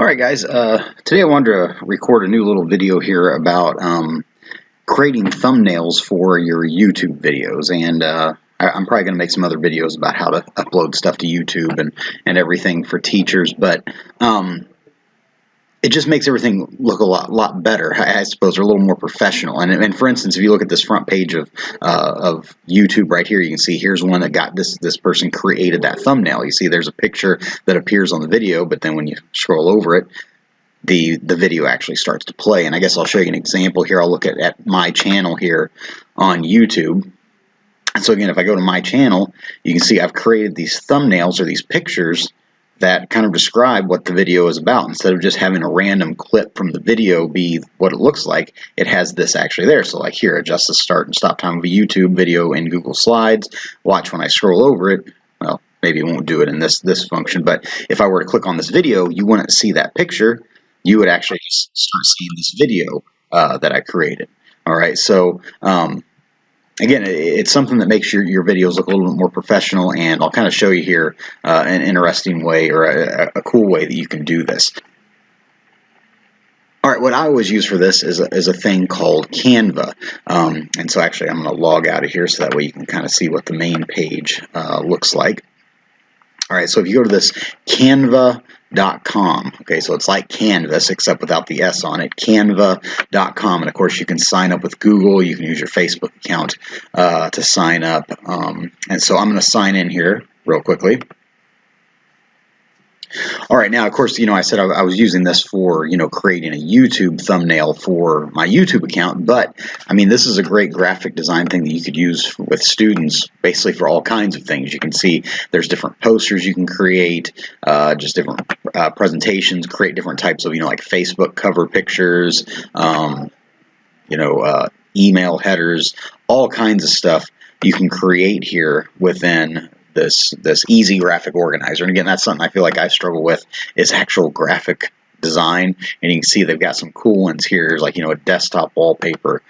Alright guys, today I wanted to record a new little video here about creating thumbnails for your YouTube videos, and I'm probably going to make some other videos about how to upload stuff to YouTube and everything for teachers, but it just makes everything look a lot better, I suppose, or a little more professional. And for instance, if you look at this front page of YouTube right here, you can see here's one that got this person created that thumbnail. You see there's a picture that appears on the video, but then when you scroll over it, the video actually starts to play. And I guess I'll show you an example here. I'll look at my channel here on YouTube. And so again, if I go to my channel, you can see I've created these thumbnails or these pictures that kind of describe what the video is about. Instead of just having a random clip from the video be what it looks like, it has this actually there. So like here, adjust the start and stop time of a YouTube video in Google Slides. Watch when I scroll over it. Well, maybe it won't do it in this function, but if I were to click on this video, you wouldn't see that picture. You would actually just start seeing this video that I created. All right, so again, it's something that makes your videos look a little bit more professional, and I'll kind of show you here an interesting way or a cool way that you can do this. All right, what I always use for this is a thing called Canva, and so actually I'm going to log out of here so that way you can kind of see what the main page looks like. All right, so if you go to this Canva.com, okay, so it's like Canvas except without the S on it, Canva.com, and of course you can sign up with Google, you can use your Facebook account to sign up, and so I'm going to sign in here real quickly. All right, now of course, I said I was using this for, creating a YouTube thumbnail for my YouTube account, but I mean, this is a great graphic design thing that you could use with students, basically for all kinds of things. You can see there's different posters you can create, just different presentations, create different types of, like Facebook cover pictures, email headers, all kinds of stuff you can create here within this easy graphic organizer. And again, that's something I feel like I struggle with, is actual graphic design. And you can see they've got some cool ones here. There's like, a desktop wallpaper,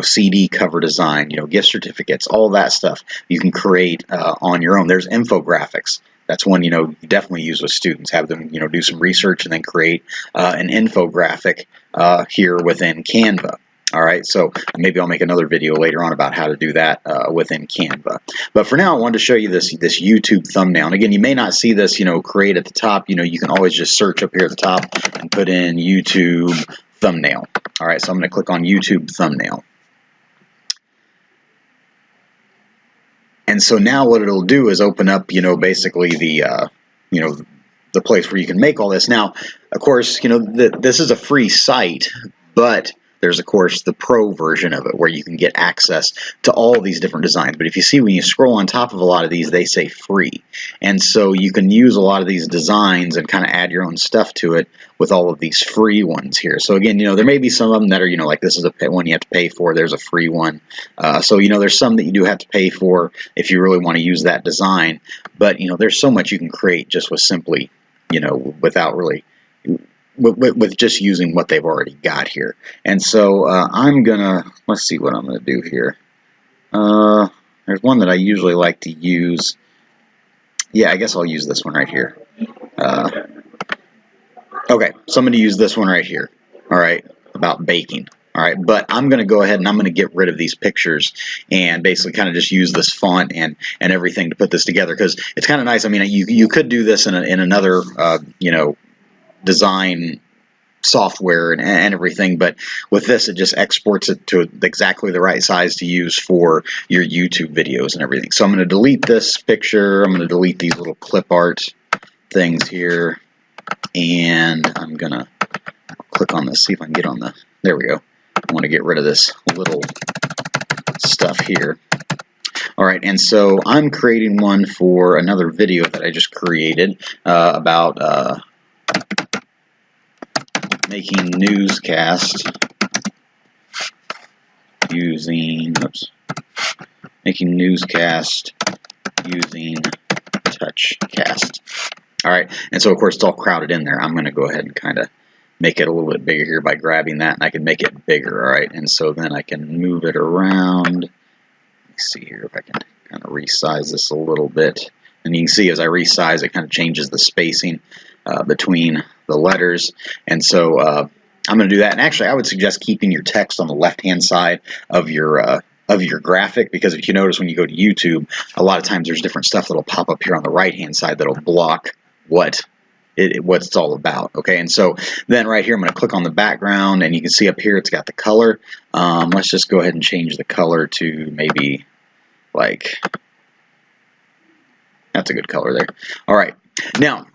CD cover design, gift certificates, all that stuff you can create on your own. There's infographics. That's one, you definitely use with students. Have them, do some research and then create an infographic here within Canva. All right, so maybe I'll make another video later on about how to do that within Canva. But for now, I wanted to show you this YouTube thumbnail. And again, you may not see this, create at the top. You can always just search up here at the top and put in YouTube thumbnail. All right, so I'm going to click on YouTube thumbnail. And so now what it'll do is open up, basically the, the place where you can make all this. Now, of course, this is a free site, but there's, of course, the pro version of it where you can get access to all these different designs. But if you see, when you scroll on top of a lot of these, they say free. And so you can use a lot of these designs and kind of add your own stuff to it with all of these free ones here. So again, there may be some of them that are, like this is a one you have to pay for. There's a free one. So, there's some that you do have to pay for if you really want to use that design. But, there's so much you can create just with simply, without really... With just using what they've already got here. And so I'm gonna, let's see what I'm gonna do here. There's one that I usually like to use. Yeah, I guess I'll use this one right here. Okay, so I'm gonna use this one right here. All right, about baking. All right, but I'm going to go ahead and I'm going to get rid of these pictures and basically kind of just use this font and everything to put this together, because it's kind of nice. I mean, you could do this in another design software and everything, but with this it just exports it to exactly the right size to use for your YouTube videos and everything. So I'm going to delete this picture. I'm going to delete these little clip art things here, and I'm going to click on this, see if I can get on the, there we go. I want to get rid of this little stuff here. All right, and so I'm creating one for another video that I just created about making newscast using TouchCast. All right, and so of course it's all crowded in there. I'm going to go ahead and kind of make it a little bit bigger here by grabbing that, and I can make it bigger. All right, and so then I can move it around. Let's see here if I can kind of resize this a little bit. And you can see as I resize, it kind of changes the spacing between the letters. And so I'm going to do that. And actually, I would suggest keeping your text on the left-hand side of your graphic, because if you notice when you go to YouTube, a lot of times there's different stuff that'll pop up here on the right-hand side that'll block what it's all about. Okay, and so then right here I'm going to click on the background, and you can see up here it's got the color. Let's just go ahead and change the color to maybe like, that's a good color there. All right, now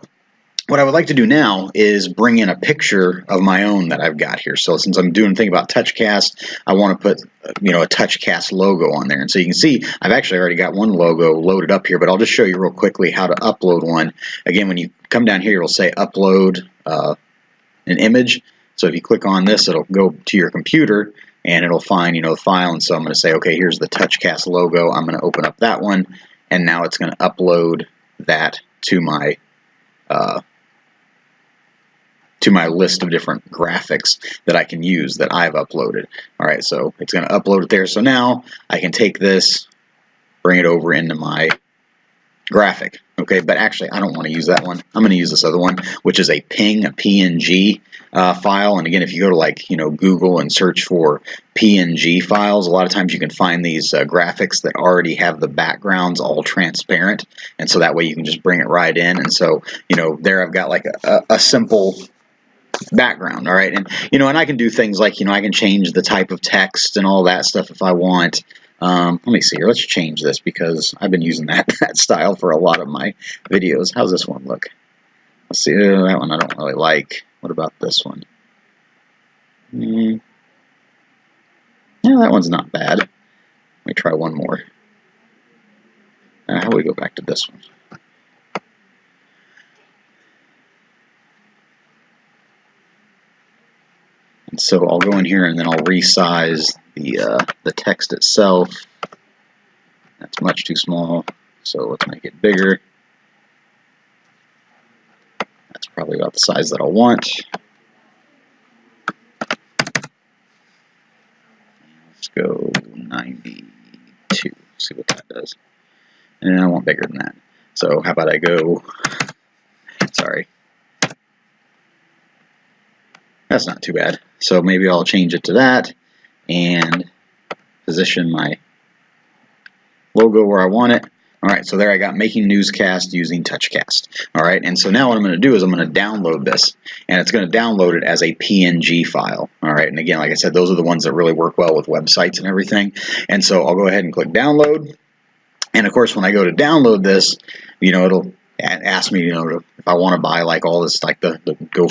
what I would like to do now is bring in a picture of my own that I've got here. So since I'm doing a thing about TouchCast, I want to put, you know, a TouchCast logo on there. And so you can see I've actually already got one logo loaded up here, but I'll just show you real quickly how to upload one. Again, when you come down here, it'll say upload an image. So if you click on this, it'll go to your computer and it'll find, you know, the file. And so I'm going to say, okay, here's the TouchCast logo. I'm going to open up that one, and now it's going to upload that to my list of different graphics that I can use that I've uploaded. All right, so it's going to upload it there. So now I can take this, bring it over into my graphic. Okay, but actually I don't want to use that one. I'm going to use this other one, which is a PNG file. And again, if you go to, like, you know, Google and search for PNG files, a lot of times you can find these graphics that already have the backgrounds all transparent, and so that way you can just bring it right in. And so, you know, there I've got like a simple background. All right, and you know, and I can do things like, you know, I can change the type of text and all that stuff if I want. Let me see here. Let's change this because I've been using that style for a lot of my videos. How's this one look? Let's see. That one I don't really like. What about this one? Yeah, that one's not bad. Let me try one more. How do we go back to this one? And so I'll go in here and then I'll resize the text itself. That's much too small, so let's make it bigger. That's probably about the size that I want. Let's go 92. See what that does. And I want bigger than that. So how about I go? Sorry. That's not too bad. So maybe I'll change it to that and position my logo where I want it. All right, so there I got making newscast using TouchCast. All right, and so now what I'm going to do is I'm going to download this, and it's going to download it as a PNG file. All right, and again, like I said, those are the ones that really work well with websites and everything. And so I'll go ahead and click download. And of course, when I go to download this, you know, it'll ask me, you know, if I want to buy like all this, like the Go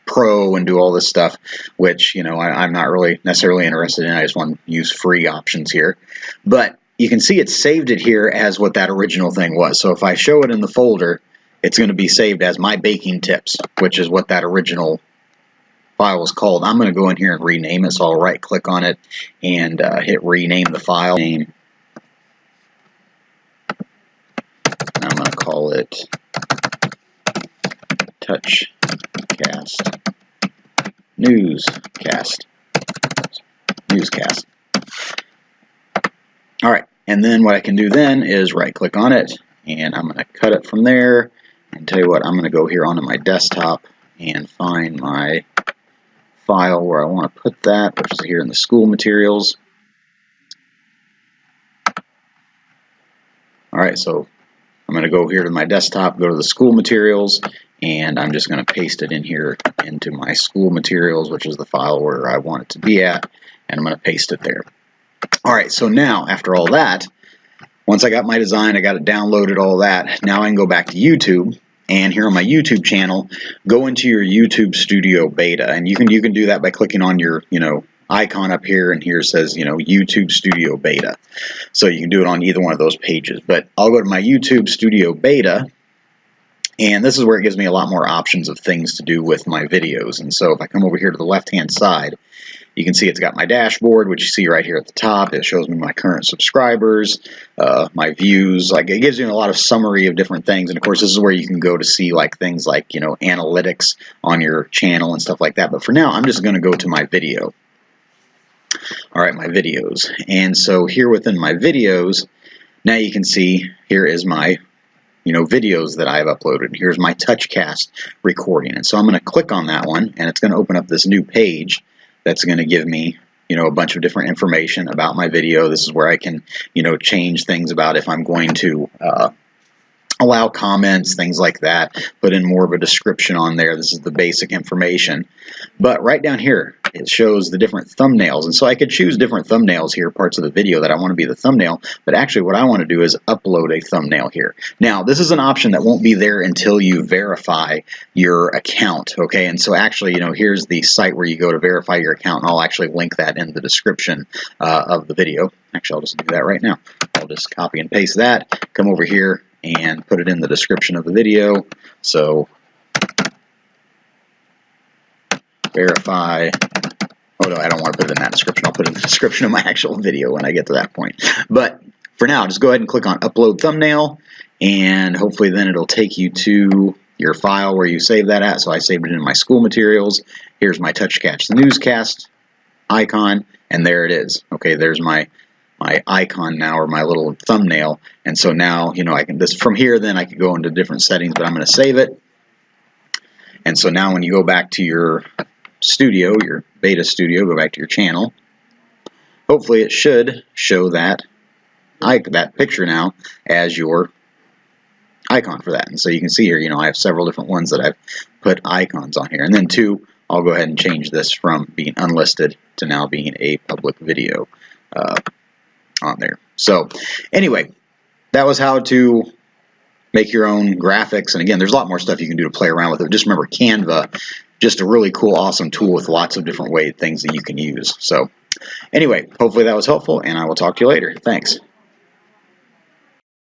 Pro and do all this stuff, which, you know, I'm not really necessarily interested in. I just want to use free options here. But you can see it saved it here as what that original thing was. So if I show it in the folder, it's going to be saved as my baking tips, which is what that original file was called. I'm going to go in here and rename it. So I'll right click on it and hit rename the file name. I'm going to call it TouchCast Newscast. All right, and then what I can do then is right click on it, and I'm going to cut it from there. And tell you what, I'm going to go here onto my desktop and find my file where I want to put that, which is here in the school materials. All right, so I'm going to go here to my desktop, go to the school materials, and I'm just going to paste it in here into my school materials, which is the file where I want it to be at, and I'm going to paste it there. All right, so now after all that, once I got my design, I got it downloaded, all that, now I can go back to YouTube, and here on my YouTube channel, go into your YouTube Studio Beta, and you can do that by clicking on your, you know, icon up here, and here says, you know, YouTube Studio Beta. So you can do it on either one of those pages. But I'll go to my YouTube Studio Beta, and this is where it gives me a lot more options of things to do with my videos. And so if I come over here to the left-hand side, you can see it's got my dashboard, which you see right here at the top. It shows me my current subscribers, my views. Like, it gives you a lot of summary of different things. And of course, this is where you can go to see like things like, you know, analytics on your channel and stuff like that. But for now, I'm just going to go to my video. All right, my videos. And so here within my videos, now you can see here is my videos that I've uploaded. Here's my TouchCast recording. And so I'm going to click on that one, and it's going to open up this new page that's going to give me a bunch of different information about my video. This is where I can change things about if I'm going to allow comments, things like that, put in more of a description on there. This is the basic information. But right down here, it shows the different thumbnails. And so I could choose different thumbnails here, parts of the video that I want to be the thumbnail, but actually what I want to do is upload a thumbnail here. Now, this is an option that won't be there until you verify your account, okay? And so actually, here's the site where you go to verify your account, and I'll actually link that in the description of the video. Actually, I'll just do that right now. I'll just copy and paste that, come over here, and put it in the description of the video. So verify. Oh no, I don't want to put it in that description. I'll put it in the description of my actual video when I get to that point. But for now, just go ahead and click on upload thumbnail, and hopefully then it'll take you to your file where you save that at. So I saved it in my school materials. Here's my TouchCast newscast icon, and there it is. Okay, there's my icon now, or my little thumbnail. And so now, I can, from here then I can go into different settings, but I'm going to save it. And so now when you go back to your studio, your beta studio, go back to your channel, hopefully it should show that picture now as your icon for that. And so you can see here, I have several different ones that I've put icons on here. And then two, I'll go ahead and change this from being unlisted to now being a public video on there. So anyway, that was how to make your own graphics. And again, there's a lot more stuff you can do to play around with it. Just remember, Canva, just a really cool, awesome tool with lots of different things that you can use. So anyway, hopefully that was helpful, and I will talk to you later. Thanks.